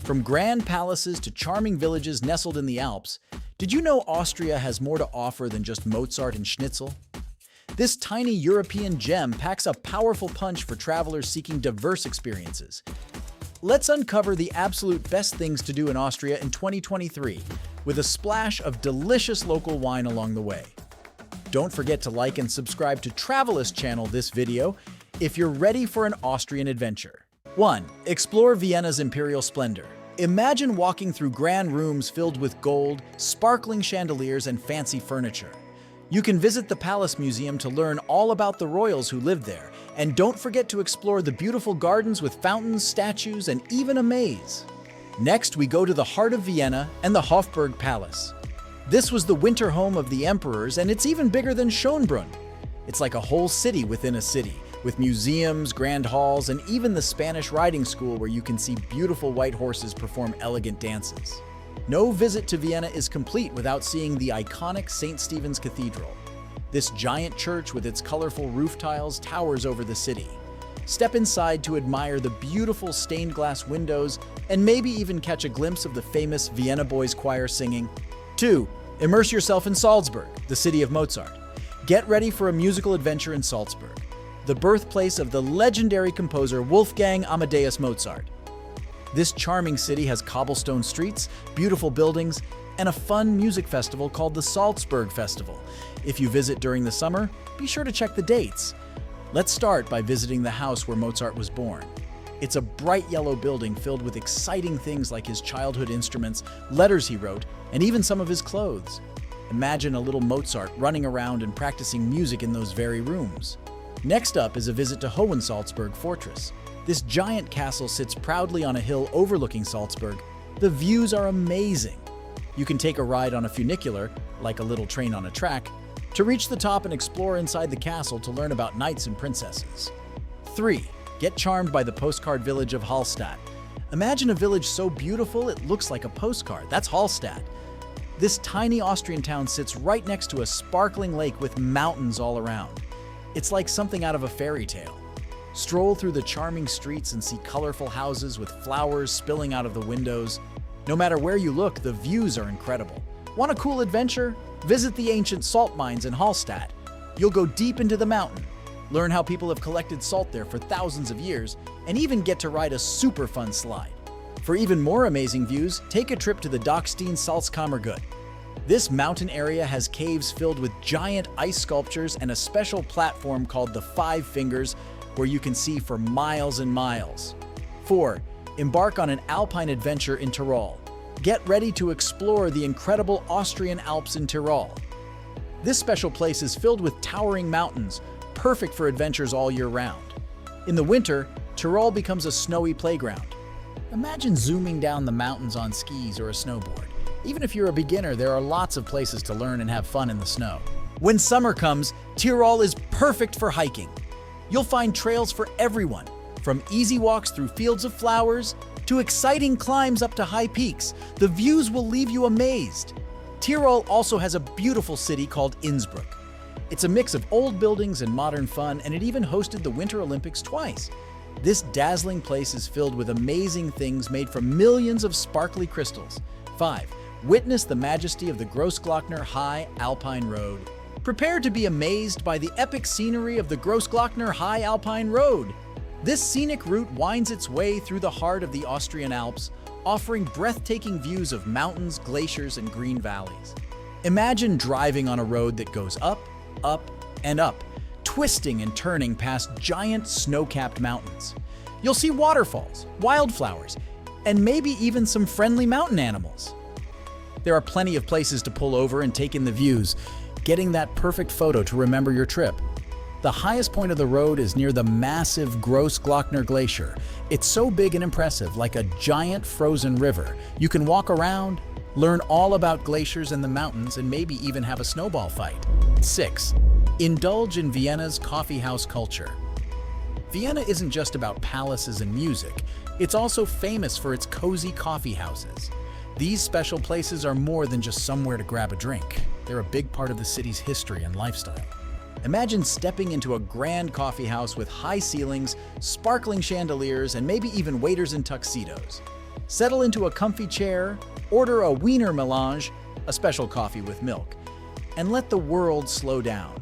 From grand palaces to charming villages nestled in the Alps, did you know Austria has more to offer than just Mozart and Schnitzel? This tiny European gem packs a powerful punch for travelers seeking diverse experiences. Let's uncover the absolute best things to do in Austria in 2023, with a splash of delicious local wine along the way. Don't forget to like and subscribe to Travelist channel this video if you're ready for an Austrian adventure. 1. Explore Vienna's imperial splendor. Imagine walking through grand rooms filled with gold, sparkling chandeliers, and fancy furniture. You can visit the Palace Museum to learn all about the royals who lived there, and don't forget to explore the beautiful gardens with fountains, statues, and even a maze. Next, we go to the heart of Vienna and the Hofburg Palace. This was the winter home of the emperors, and it's even bigger than Schönbrunn. It's like a whole city within a city, with museums, grand halls, and even the Spanish riding school where you can see beautiful white horses perform elegant dances. No visit to Vienna is complete without seeing the iconic St. Stephen's Cathedral. This giant church with its colorful roof tiles towers over the city. Step inside to admire the beautiful stained glass windows and maybe even catch a glimpse of the famous Vienna Boys Choir singing. 2. Immerse yourself in Salzburg, the city of Mozart. Get ready for a musical adventure in Salzburg, the birthplace of the legendary composer Wolfgang Amadeus Mozart. This charming city has cobblestone streets, beautiful buildings, and a fun music festival called the Salzburg Festival. If you visit during the summer, be sure to check the dates. Let's start by visiting the house where Mozart was born. It's a bright yellow building filled with exciting things like his childhood instruments, letters he wrote, and even some of his clothes. Imagine a little Mozart running around and practicing music in those very rooms. Next up is a visit to Hohensalzburg Fortress. This giant castle sits proudly on a hill overlooking Salzburg. The views are amazing. You can take a ride on a funicular, like a little train on a track, to reach the top and explore inside the castle to learn about knights and princesses. 3. Get charmed by the postcard village of Hallstatt. Imagine a village so beautiful it looks like a postcard. That's Hallstatt. This tiny Austrian town sits right next to a sparkling lake with mountains all around. It's like something out of a fairy tale. Stroll through the charming streets and see colorful houses with flowers spilling out of the windows. No matter where you look, the views are incredible. Want a cool adventure? Visit the ancient salt mines in Hallstatt. You'll go deep into the mountain, learn how people have collected salt there for thousands of years, and even get to ride a super fun slide. For even more amazing views, take a trip to the Dockstein Salzkammergut. This mountain area has caves filled with giant ice sculptures and a special platform called the Five Fingers, where you can see for miles and miles. 4. Embark on an alpine adventure in Tirol. Get ready to explore the incredible Austrian Alps in Tirol. This special place is filled with towering mountains, perfect for adventures all year round. In the winter, Tirol becomes a snowy playground. Imagine zooming down the mountains on skis or a snowboard. Even if you're a beginner, there are lots of places to learn and have fun in the snow. When summer comes, Tirol is perfect for hiking. You'll find trails for everyone, from easy walks through fields of flowers to exciting climbs up to high peaks. The views will leave you amazed. Tirol also has a beautiful city called Innsbruck. It's a mix of old buildings and modern fun, and it even hosted the Winter Olympics twice. This dazzling place is filled with amazing things made from millions of sparkly crystals. 5. Witness the majesty of the Grossglockner High Alpine Road. Prepare to be amazed by the epic scenery of the Grossglockner High Alpine Road. This scenic route winds its way through the heart of the Austrian Alps, offering breathtaking views of mountains, glaciers, and green valleys. Imagine driving on a road that goes up, up, and up, twisting and turning past giant snow-capped mountains. You'll see waterfalls, wildflowers, and maybe even some friendly mountain animals. There are plenty of places to pull over and take in the views, getting that perfect photo to remember your trip. The highest point of the road is near the massive Grossglockner Glacier. It's so big and impressive, like a giant frozen river. You can walk around, learn all about glaciers and the mountains, and maybe even have a snowball fight. 6. Indulge in Vienna's coffee house culture. Vienna isn't just about palaces and music. It's also famous for its cozy coffee houses. These special places are more than just somewhere to grab a drink. They're a big part of the city's history and lifestyle. Imagine stepping into a grand coffee house with high ceilings, sparkling chandeliers, and maybe even waiters in tuxedos. Settle into a comfy chair, order a Wiener Melange, a special coffee with milk, and let the world slow down.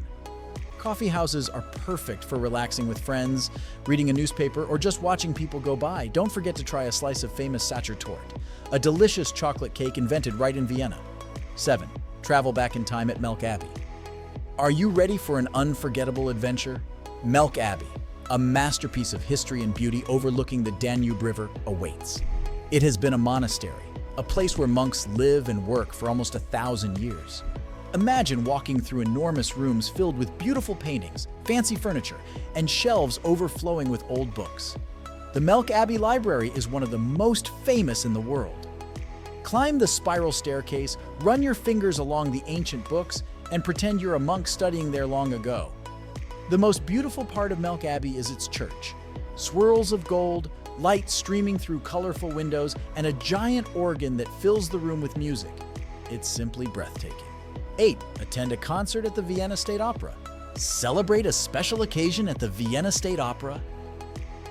Coffee houses are perfect for relaxing with friends, reading a newspaper, or just watching people go by. Don't forget to try a slice of famous Sacher Torte, a delicious chocolate cake invented right in Vienna. 7. Travel back in time at Melk Abbey. Are you ready for an unforgettable adventure? Melk Abbey, a masterpiece of history and beauty overlooking the Danube River, awaits. It has been a monastery, a place where monks live and work for almost 1,000 years. Imagine walking through enormous rooms filled with beautiful paintings, fancy furniture, and shelves overflowing with old books. The Melk Abbey Library is one of the most famous in the world. Climb the spiral staircase, run your fingers along the ancient books, and pretend you're a monk studying there long ago. The most beautiful part of Melk Abbey is its church. Swirls of gold, light streaming through colorful windows, and a giant organ that fills the room with music. It's simply breathtaking. 8. Attend a concert at the Vienna State Opera. Celebrate a special occasion at the Vienna State Opera.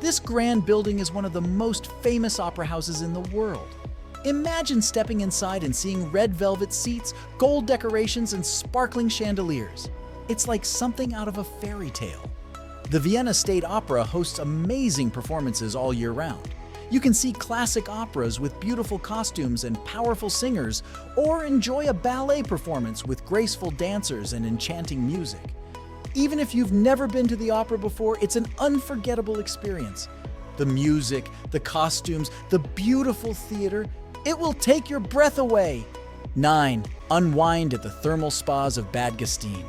This grand building is one of the most famous opera houses in the world. Imagine stepping inside and seeing red velvet seats, gold decorations, and sparkling chandeliers. It's like something out of a fairy tale. The Vienna State Opera hosts amazing performances all year round. You can see classic operas with beautiful costumes and powerful singers, or enjoy a ballet performance with graceful dancers and enchanting music. Even if you've never been to the opera before, it's an unforgettable experience. The music, the costumes, the beautiful theater, it will take your breath away. 9. Unwind at the thermal spas of Bad Gastein.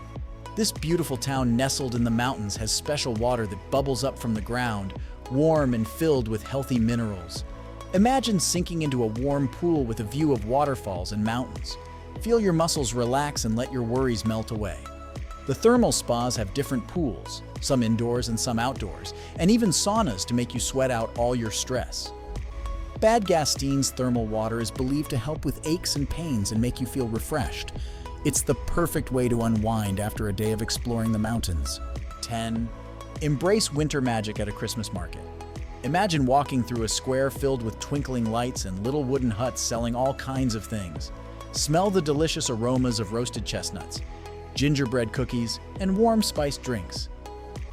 This beautiful town nestled in the mountains has special water that bubbles up from the ground, warm and filled with healthy minerals. Imagine sinking into a warm pool with a view of waterfalls and mountains. Feel your muscles relax and let your worries melt away. The thermal spas have different pools, some indoors and some outdoors, and even saunas to make you sweat out all your stress. Bad Gastein's thermal water is believed to help with aches and pains and make you feel refreshed. It's the perfect way to unwind after a day of exploring the mountains. 10. Embrace winter magic at a Christmas market. Imagine walking through a square filled with twinkling lights and little wooden huts selling all kinds of things. Smell the delicious aromas of roasted chestnuts, gingerbread cookies, and warm spiced drinks.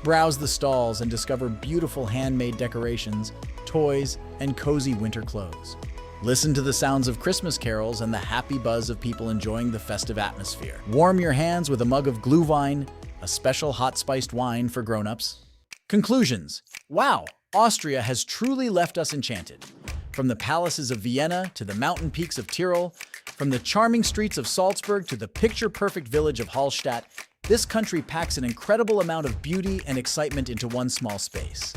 Browse the stalls and discover beautiful handmade decorations, toys, and cozy winter clothes. Listen to the sounds of Christmas carols and the happy buzz of people enjoying the festive atmosphere. Warm your hands with a mug of Glühwein, a special hot-spiced wine for grown-ups. Conclusions. Wow, Austria has truly left us enchanted. From the palaces of Vienna to the mountain peaks of Tirol, from the charming streets of Salzburg to the picture-perfect village of Hallstatt, this country packs an incredible amount of beauty and excitement into one small space.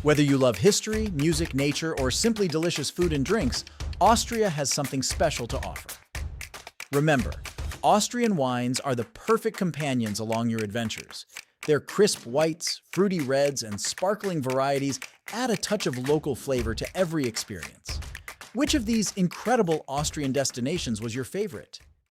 Whether you love history, music, nature, or simply delicious food and drinks, Austria has something special to offer. Remember, Austrian wines are the perfect companions along your adventures. Their crisp whites, fruity reds, and sparkling varieties add a touch of local flavor to every experience. Which of these incredible Austrian destinations was your favorite?